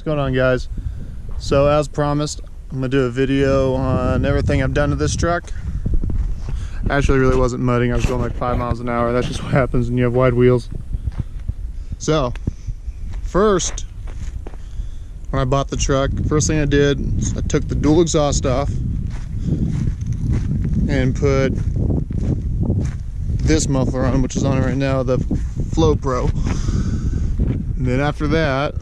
going on, guys? So as promised, I'm gonna do a video on everything I've done to this truck. Actually, it really wasn't mudding. I was going like 5 miles an hour. That's just what happens when you have wide wheels. So first, when I bought the truck, first thing I did is I took the dual exhaust off and put this muffler on, which is on it right now, the Flow Pro. And then after that,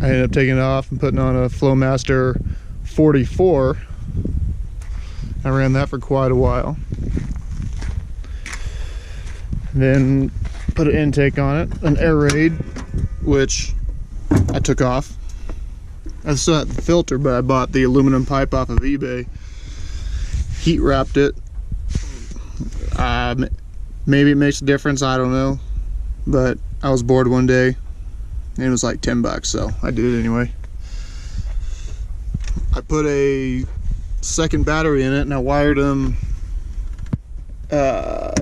I ended up taking it off and putting on a Flowmaster 44. I ran that for quite a while. And then put an intake on it, an air raid, which I took off. I still had the filter, but I bought the aluminum pipe off of eBay. Heat wrapped it. Maybe it makes a difference, I don't know. But I was bored one day and it was like 10 bucks, so I did it anyway. I put a second battery in it and I wired them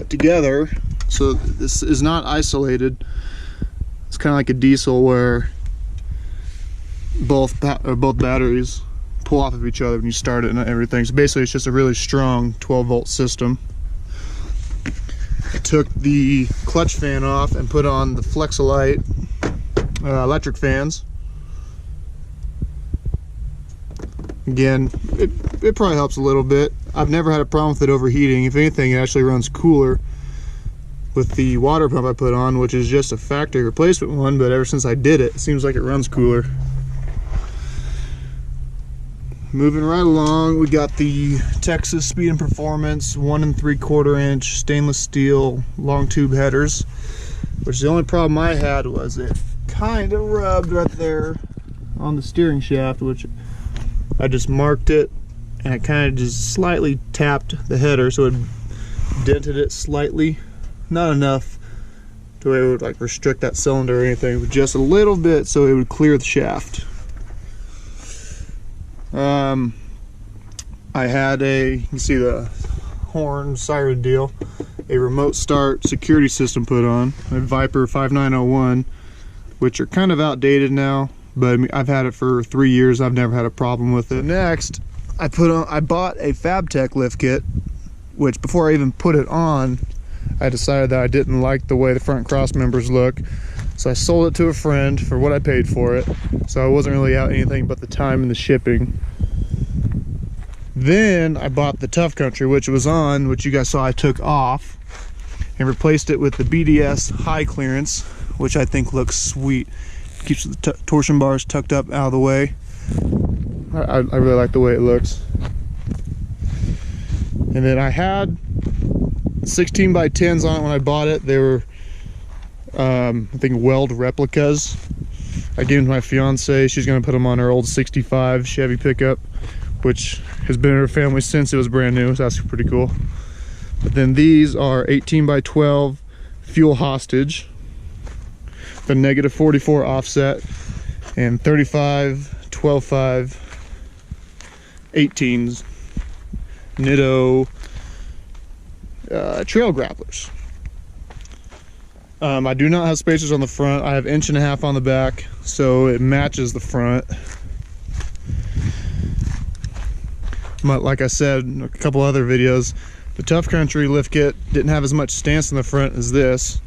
together, so this is not isolated. It's kind of like a diesel where both batteries pull off of each other when you start it and everything. So basically it's just a really strong 12-volt system. I took the clutch fan off and put on the Flexolite electric fans. Again, it probably helps a little bit. I've never had a problem with it overheating. If anything, it actually runs cooler with the water pump I put on, which is just a factory replacement one, but ever since I did it, it seems like it runs cooler. Moving right along, we got the Texas Speed and Performance 1 3/4 inch stainless steel long tube headers, which the only problem I had was it kind of rubbed right there on the steering shaft, which I just marked it and I kind of just slightly tapped the header, so it dented it slightly, not enough to where it would like restrict that cylinder or anything, but just a little bit so it would clear the shaft. I had you can see the horn siren deal, a remote start security system put on, a Viper 5901, which are kind of outdated now, but I've had it for 3 years. I've never had a problem with it. Next, I bought a FabTech lift kit, which before I even put it on, I decided that I didn't like the way the front cross members look. So I sold it to a friend for what I paid for it. So I wasn't really out anything but the time and the shipping. Then I bought the Tough Country, which was on, which you guys saw I took off, and replaced it with the BDS high clearance, which I think looks sweet. Keeps the torsion bars tucked up out of the way. I really like the way it looks. And then I had 16 by 10s on it when I bought it. They were I think weld replicas. I gave them to my fiance. She's gonna put them on her old 65 Chevy pickup, which has been in her family since it was brand new, so that's pretty cool. But then these are 18 by 12 fuel hostage, the negative 44 offset, and 35 12.5 18s Nitto trail grapplers. I do not have spacers on the front. I have 1.5 inches on the back, so it matches the front. But like I said in a couple other videos, the Tough Country lift kit didn't have as much stance in the front as this,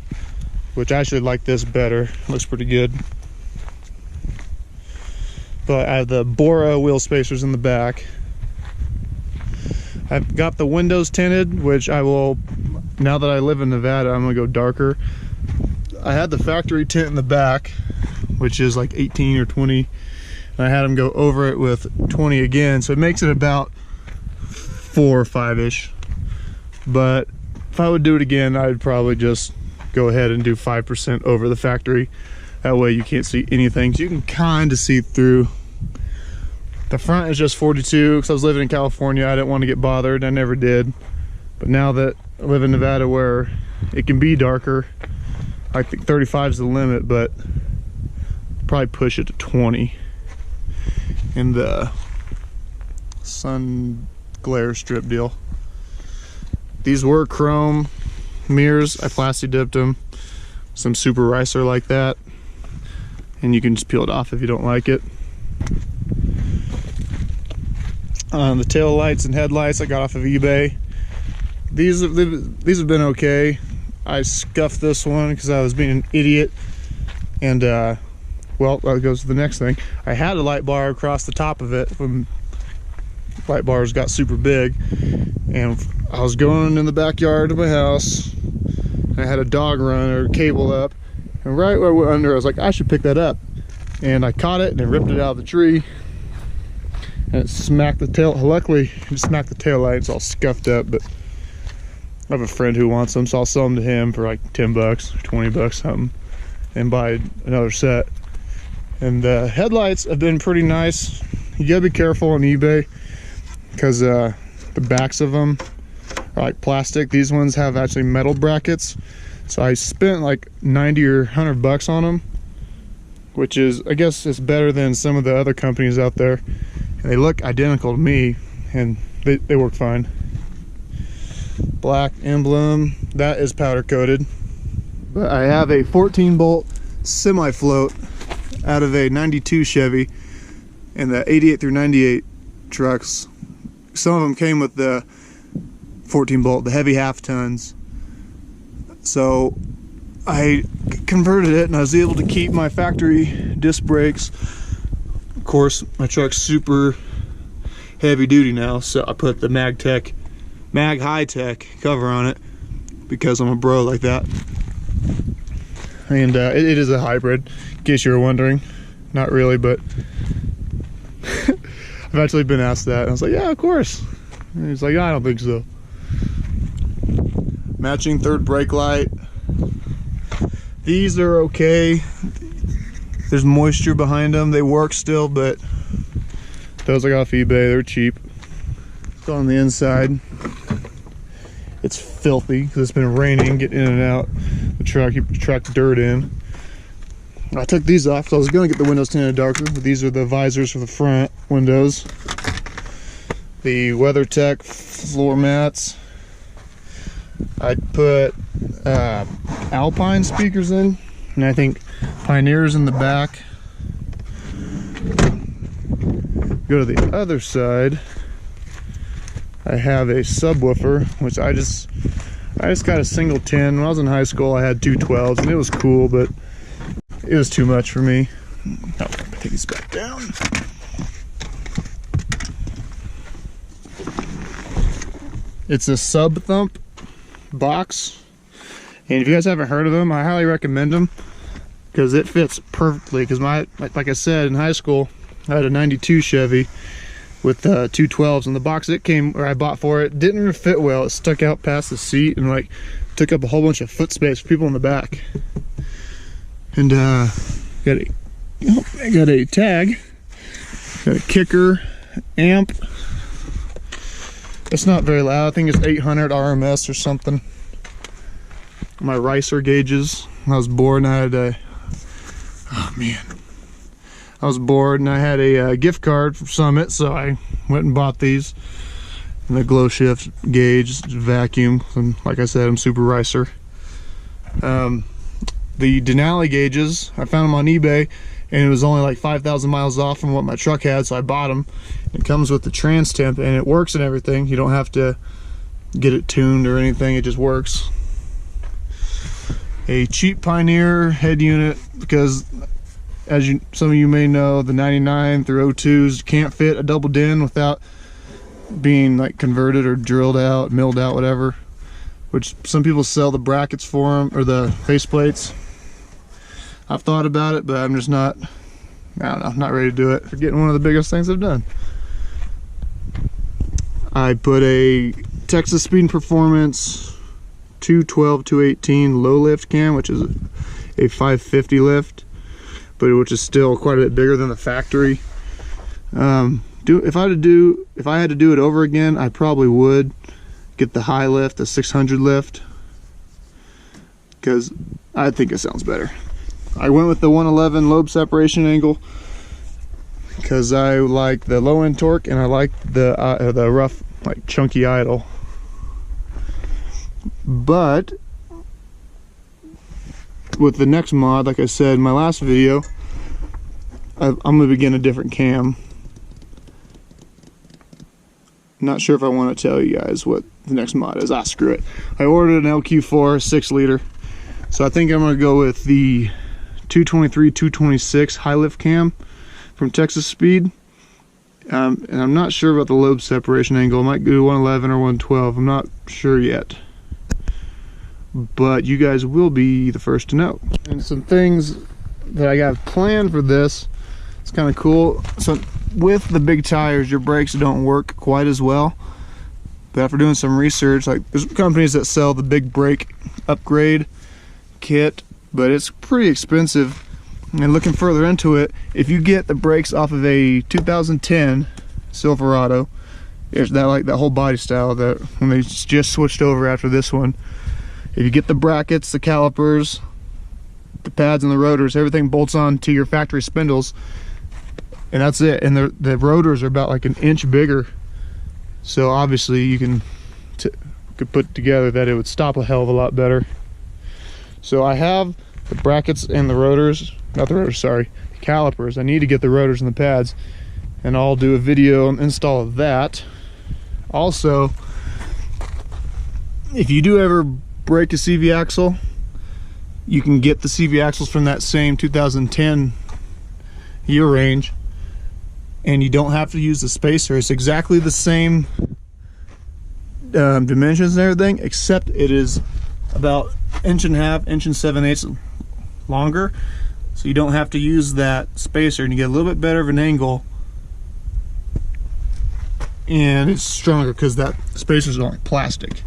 which I actually like this better. It looks pretty good. But I have the Bora wheel spacers in the back. I've got the windows tinted, which I will, now that I live in Nevada, I'm gonna go darker. I had the factory tint in the back, which is like 18 or 20, and I had them go over it with 20 again, so it makes it about 4 or 5-ish. But if I would do it again, I'd probably just go ahead and do 5% over the factory. That way you can't see anything, so you can kind of see through. The front is just 42 because I was living in California. I didn't want to get bothered. I never did. But now that I live in Nevada where it can be darker, I think 35 is the limit, but probably push it to 20 in the sun glare strip deal. These were chrome mirrors. I plasti dipped them, some super ricer like that. and you can just peel it off if you don't like it. The tail lights and headlights I got off of eBay. These have been okay. I scuffed this one because I was being an idiot, and well, that goes to the next thing. I had a light bar across the top of it when light bars got super big, and I was going in the backyard of my house, and I had a dog run or cable up, and right where I went under, I was like, I should pick that up, and I caught it and it ripped it out of the tree, and it smacked the tail. Luckily it smacked the tail light. It's all scuffed up, but I have a friend who wants them, so I'll sell them to him for like 10 bucks or 20 bucks something, and buy another set. And the headlights have been pretty nice. You gotta be careful on eBay because the backs of them are like plastic. These ones have actually metal brackets. So I spent like 90 or 100 bucks on them, which is, I guess it's better than some of the other companies out there. And they look identical to me, and they work fine. Black emblem, that is powder coated. But I have a 14-bolt semi-float out of a 92 Chevy and the 88 through 98 trucks. Some of them came with the 14-bolt, the heavy half tons. So I converted it, and I was able to keep my factory disc brakes. Of course, my truck's super heavy duty now, so I put the Mag High Tech cover on it because I'm a bro like that. And it is a hybrid, in case you were wondering. Not really, but I've actually been asked that, and I was like, yeah, of course. And he's like, I don't think so. Matching third brake light. These are okay. There's moisture behind them. They work still, but those I got off eBay. They're cheap. Go on the inside. It's filthy because it's been raining, getting in and out the truck. You truck dirt in. I took these off, so I was going to get the windows tinted darker, but these are the visors for the front windows. The WeatherTech floor mats. I put Alpine speakers in, and I think Pioneers in the back. Go to the other side. I have a subwoofer, which I just got a single 10. When I was in high school, I had two 12s, and it was cool, but it was too much for me. Oh, take these back down. It's a Sub Thump box, and if you guys haven't heard of them, I highly recommend them because it fits perfectly. Because like I said, in high school, I had a 92 Chevy with two 12s, and the box it came, or I bought for it, didn't really fit well. It stuck out past the seat and like took up a whole bunch of foot space for people in the back. And I got a tag, got a kicker, amp. It's not very loud. I think it's 800 RMS or something. My ricer gauges. I was bored and I had a, oh man. I was bored and I had a gift card from Summit, so I went and bought these. And the glow shift gauge, vacuum, and like I said, I'm super ricer. The Denali gauges, I found them on eBay, and it was only like 5,000 miles off from what my truck had, so I bought them. It comes with the trans temp, and it works and everything. You don't have to get it tuned or anything, it just works. A cheap Pioneer head unit, because as some of you may know, the 99 through 02s can't fit a double din without being like converted or drilled out, milled out, whatever. Which some people sell the brackets for them, or the faceplates. I've thought about it, but I'm just not, I don't know, not ready to do it. Forgetting one of the biggest things I've done. I put a Texas Speed and Performance 212 218 low lift cam, which is a 550 lift, but which is still quite a bit bigger than the factory. If I had to do it over again, I probably would get the high lift, the 600 lift, because I think it sounds better. I went with the 111 lobe separation angle because I like the low end torque, and I like the rough, like chunky idle. But with the next mod, like I said in my last video, I'm gonna begin a different cam. Not sure if I want to tell you guys what the next mod is. Screw it. I ordered an LQ4 6 liter, so I think I'm gonna go with the 223 226 high lift cam from Texas Speed. And I'm not sure about the lobe separation angle. I might go 111 or 112. I'm not sure yet, but you guys will be the first to know. And some things that I got planned for this, it's kind of cool. So with the big tires, your brakes don't work quite as well, but after doing some research, like there's companies that sell the big brake upgrade kit, but it's pretty expensive. And looking further into it, if you get the brakes off of a 2010 Silverado, it's that like that whole body style that when they just switched over after this one, if you get the brackets, the calipers, the pads and the rotors, everything bolts on to your factory spindles, and that's it. And the rotors are about like an inch bigger, so obviously you could put together that it would stop a hell of a lot better. So I have the brackets and the rotors, not the rotors, sorry, the calipers. I need to get the rotors and the pads, and I'll do a video and install of that. Also, if you do ever break a CV axle, you can get the CV axles from that same 2010 year range, and you don't have to use the spacer. It's exactly the same dimensions and everything, except it is about 1.5 inch and 7/8 longer, so you don't have to use that spacer, and you get a little bit better of an angle, and it's stronger because that spacer is only plastic.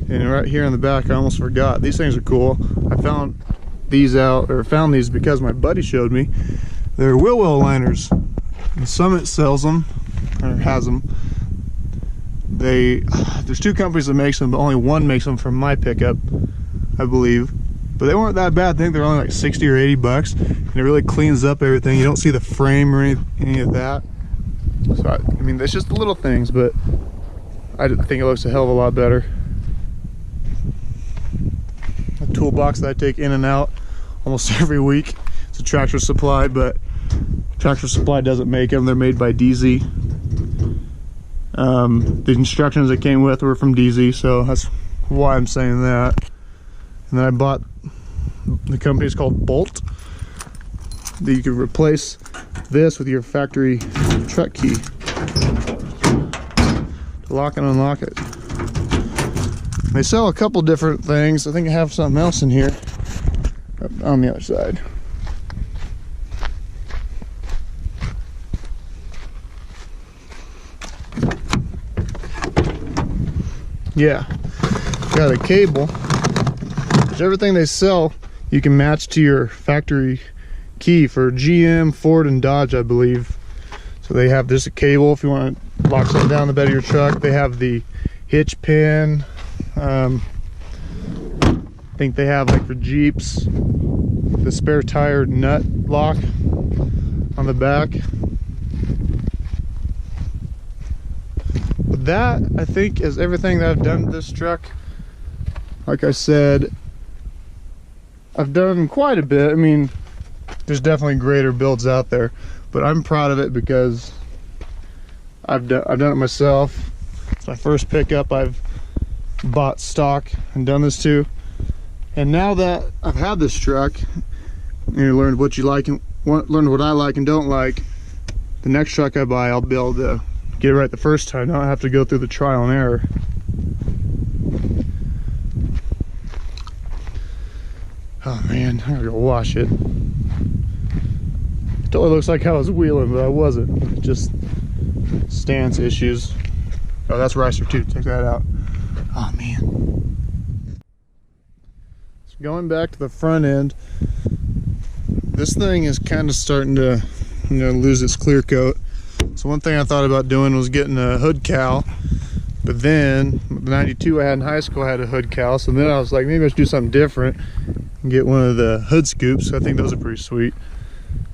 And right here in the back, I almost forgot, these things are cool. I found these out, or found these because my buddy showed me. They're Willwell Liners, and Summit sells them or has them. There's two companies that makes them, but only one makes them for my pickup, I believe. But they weren't that bad. I think they're only like 60 or 80 bucks, and it really cleans up everything. You don't see the frame or any of that. So I mean, it's just the little things, but I think it looks a hell of a lot better. A toolbox that I take in and out almost every week. It's a Tractor Supply, but Tractor Supply doesn't make them. They're made by DZ. The instructions that came with were from DZ, so that's why I'm saying that. And then I bought, the company's called Bolt, that you can replace this with your factory truck key to lock and unlock it. They sell a couple different things. I think I have something else in here on the other side. Yeah, got a cable. Everything they sell you can match to your factory key for GM, Ford, and Dodge, I believe. So they have this a cable if you want to lock something down the bed of your truck. They have the hitch pin. I think they have, like for Jeeps, the spare tire nut lock on the back. But that, I think, is everything that I've done to this truck. Like I said, I've done quite a bit. I mean, there's definitely greater builds out there, but I'm proud of it because I've done it myself. It's my first pickup I've bought stock and done this to. And now that I've had this truck, you learned what you like and learned what I like and don't like, the next truck I buy, I'll be able to get it right the first time. Not have to go through the trial and error. Oh man, I gotta go wash it. It totally looks like I was wheeling, but I wasn't. Just stance issues. Oh, that's ricer too. Check that out. Oh man. So going back to the front end, this thing is kind of starting to, lose its clear coat. So one thing I thought about doing was getting a hood cowl, but then the 92 I had in high school had a hood cowl, so then I was like, maybe I should do something different and get one of the hood scoops. I think those are pretty sweet.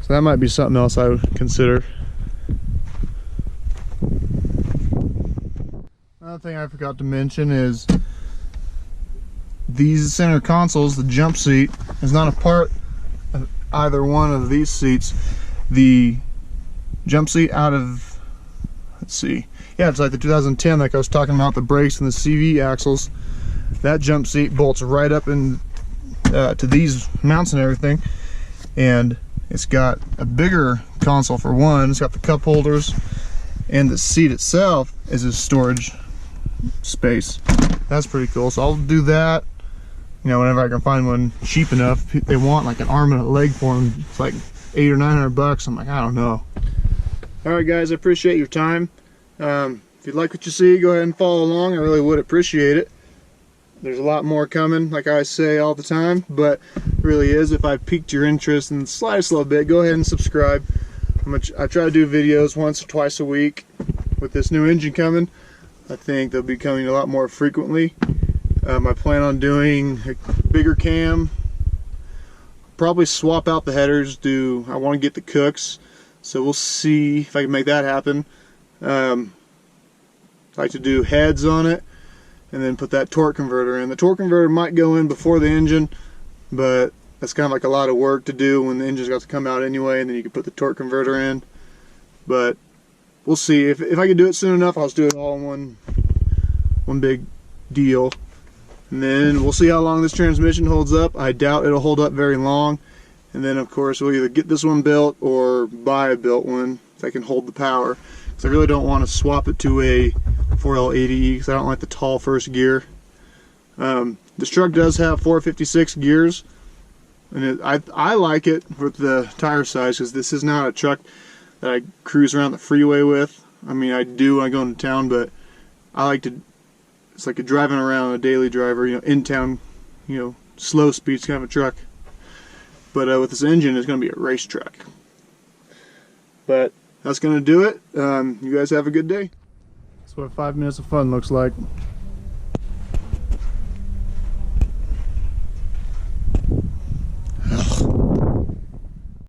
So that might be something else I would consider. Another thing I forgot to mention is these center consoles, the jump seat, is not a part either one of these seats. The jump seat out of, let's see, yeah, it's like the 2010, like I was talking about, the brakes and the CV axles. That jump seat bolts right up in to these mounts and everything, and it's got a bigger console for one. It's got the cup holders, and the seat itself is a storage space. That's pretty cool. So I'll do that, you know, whenever I can find one cheap enough. They want like an arm and a leg for them. It's like $800 or $900. I'm like, I don't know. All right, guys, I appreciate your time. If you like what you see, go ahead and follow along. I really would appreciate it. There's a lot more coming, like I say all the time, but it really is. If I piqued your interest in the slightest little bit, go ahead and subscribe. I try to do videos once or twice a week. With this new engine coming, I think they'll be coming a lot more frequently. I plan on doing a bigger cam. Probably swap out the headers. I want to get the cooks, so we'll see if I can make that happen. I like to do heads on it, and then put that torque converter in. The torque converter might go in before the engine, but that's kind of like a lot of work to do when the engine's got to come out anyway, and then you can put the torque converter in. But we'll see. If I can do it soon enough, I'll just do it all in one big deal. And then we'll see how long this transmission holds up. I doubt it'll hold up very long. And then of course we'll either get this one built or buy a built one that can hold the power. Because I really don't want to swap it to a 4L80E because I don't like the tall first gear. This truck does have 456 gears, and I like it with the tire size, because this is not a truck that I cruise around the freeway with. I mean, I do when I go into town, but I like to, it's like a driving around, a daily driver, you know, in town, you know, slow speeds kind of a truck. But with this engine, it's going to be a race truck. But that's going to do it. You guys have a good day. That's what 5 minutes of fun looks like.